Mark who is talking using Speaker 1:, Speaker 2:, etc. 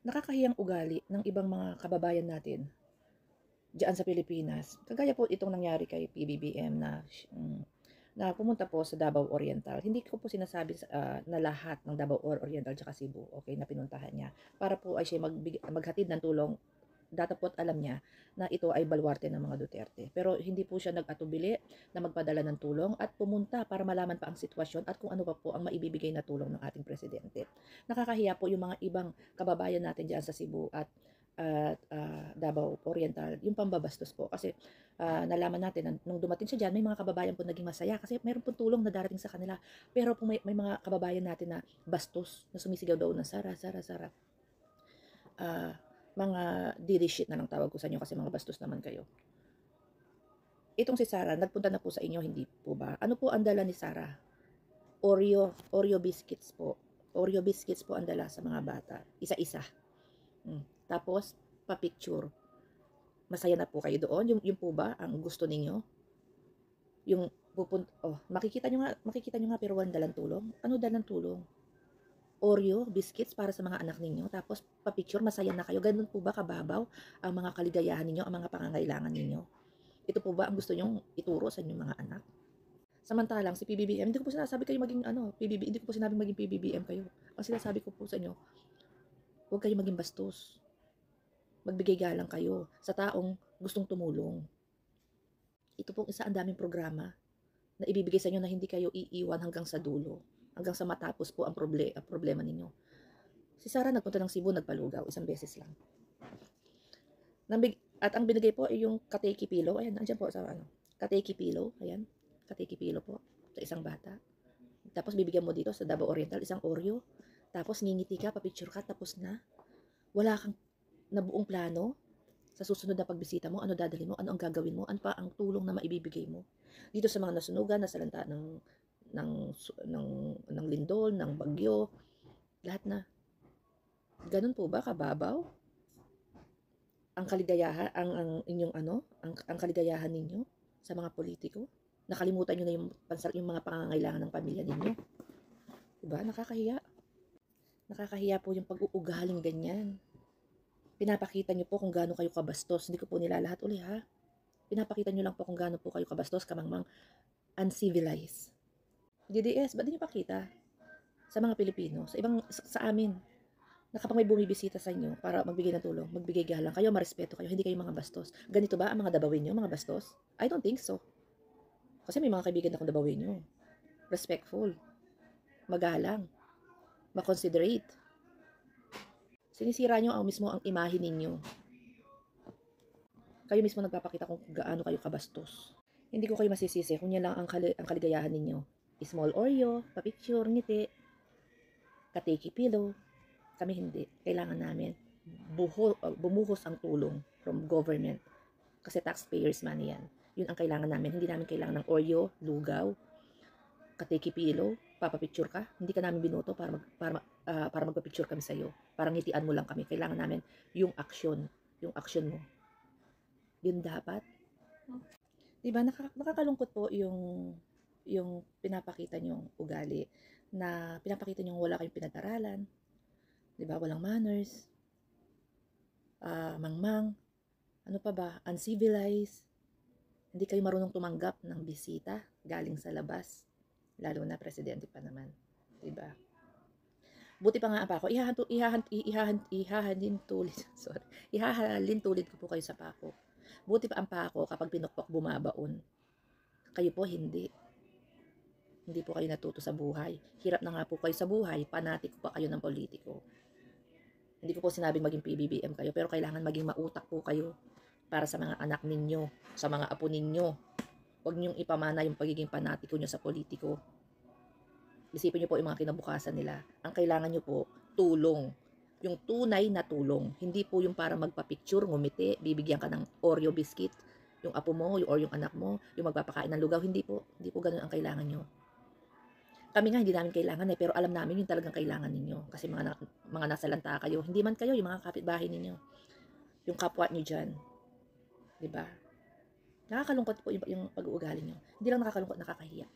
Speaker 1: nakakahiyang ugali ng ibang mga kababayan natin diyan sa Pilipinas. Kagaya po itong nangyari kay PBBM na pumunta po sa Davao Oriental. Hindi ko po sinasabi na lahat ng Davao Oriental tsaka Cebu, okay, na pinuntahan niya. Para po ay siya maghatid ng tulong, datapot alam niya na ito ay baluarte ng mga Duterte. Pero hindi po siya nag-atubili na magpadala ng tulong at pumunta para malaman pa ang sitwasyon at kung ano pa po ang maibibigay na tulong ng ating presidente. Nakakahiya po yung mga ibang kababayan natin diyan sa Cebu at Davao Oriental, yung pambabastos po. Kasi nalaman natin na nung dumating siya dyan, may mga kababayan po naging masaya kasi mayroon po tulong na darating sa kanila. Pero po may mga kababayan natin na bastos, na sumisigaw daw na Sara, Sara, Sara. Mga didi shit na lang tawag ko sa inyo kasi mga bastos naman kayo. Itong si Sara, nagpunta na po sa inyo, hindi po ba? Ano po ang dala ni Sara? Oreo biscuits po. Oreo biscuits po ang dala sa mga bata. Isa-isa. Tapos, pa-picture. Masaya na po kayo doon? Yung po ba ang gusto ninyo? Yung makikita nyo nga pero walang dalang tulong. Ano dalang tulong? Oreo biscuits para sa mga anak ninyo, tapos pa-picture, masaya na kayo. Ganun po ba kababaw ang mga kaligayahan ninyo, ang mga pangangailangan ninyo? Ito po ba ang gusto nyong ituro sa inyong mga anak? Samantalang si PBBM, hindi ko po sinasabi kayo maging hindi ko po sinabing maging PBBM kayo. Ang sinasabi ko po sa inyo, huwag kayo maging bastos. Magbigay galang kayo sa taong gustong tumulong. Ito pong isa ang daming programa na ibibigay sa inyo na hindi kayo iiwan hanggang sa dulo. Hanggang sa matapos po ang problema ninyo. Si Sara nagpunta ng Cebu, nagpalugaw, isang beses lang. At ang binigay po ay yung Kateki Pillow. Ayan, nandiyan po sa Kateki Pillow. Ayan, Kateki Pillow po sa isang bata. Tapos bibigyan mo dito sa Davao Oriental isang Oreo. Tapos ngingiti ka, papicture ka, tapos na. Wala kang nabuong plano sa susunod na pagbisita mo, ano dadalhin mo, ano ang gagawin mo, ano pa ang tulong na maibibigay mo. Dito sa mga nasunugan, nasalanta ng lindol, ng bagyo, lahat na. Ganun po ba kababaw? Ang kaligayahan, ang inyong ang kaligayahan ninyo sa mga politiko? Nakalimutan nyo na yung mga pangangailangan ng pamilya ninyo. Diba? Nakakahiya. Nakakahiya po yung pag-uugaling ganyan. Pinapakita nyo po kung gaano kayo kabastos. Hindi ko po nilalahat uli ha. Pinapakita nyo lang po kung gaano po kayo kabastos, kamangmang uncivilized. DDS, ba't di nyo pakita sa mga Pilipino, sa amin, na kapag may bumibisita sa inyo para magbigay ng tulong, magbigay galang kayo, marespeto kayo, hindi kayo mga bastos. Ganito ba ang mga dabawin nyo, mga bastos? I don't think so. Kasi may mga kaibigan akong dabawin nyo. Respectful, magalang, makonsiderate. Sinisira nyo ang imahe ninyo. Kayo mismo nagpapakita kung gaano kayo kabastos. Hindi ko kayo masisisi kung yan lang ang kaligayahan ninyo. Small Oreo, pa-picture, ngiti, Kateki Pillow. Kami hindi. Kailangan namin bumuhos ang tulong from government. Kasi taxpayers money yan. Yun ang kailangan namin. Hindi namin kailangan ng Oreo, lugaw, Kateki Pillow, papapicture ka. Hindi ka namin binoto para magpa-picture kami sa'yo. Para ngitian mo lang kami. Kailangan namin yung action. Yung action mo. Yun dapat. Diba? Nakakalungkot po yung pinapakita nyong ugali, na pinapakita nyong wala kayong pinag-aralan, diba? Walang manners, mangmang, ano pa ba, uncivilized, hindi kayo marunong tumanggap ng bisita galing sa labas, lalo na presidente pa naman, diba? Buti pa nga pa ako, ihahalin tulid ko po kayo sa pako. Buti pa ang pako kapag pinukpok bumabaon. Kayo po hindi. Hindi po kayo natuto sa buhay. Hirap na nga po kayo sa buhay, panatiko pa kayo ng politiko. Hindi ko po sinabing maging PBBM kayo, pero kailangan maging mautak po kayo para sa mga anak ninyo, sa mga apo ninyo. Huwag niyong ipamana yung pagiging panatiko nyo sa politiko. Isipin nyo po yung mga kinabukasan nila. Ang kailangan nyo po, tulong. Yung tunay na tulong. Hindi po yung para magpa-picture, ngumiti, bibigyan ka ng Oreo biscuit, yung apo mo, or yung anak mo, yung magpapakain ng lugaw. Hindi po ganun ang kailangan nyo. Kami nga hindi namin kailangan pero alam namin yung talagang kailangan ninyo. Kasi mga nasalanta kayo. Hindi man kayo, yung mga kapitbahay ninyo. Yung kapwa nyo dyan. Diba? Nakakalungkot po yung pag-uugali nyo. Hindi lang nakakalungkot, nakakahiya.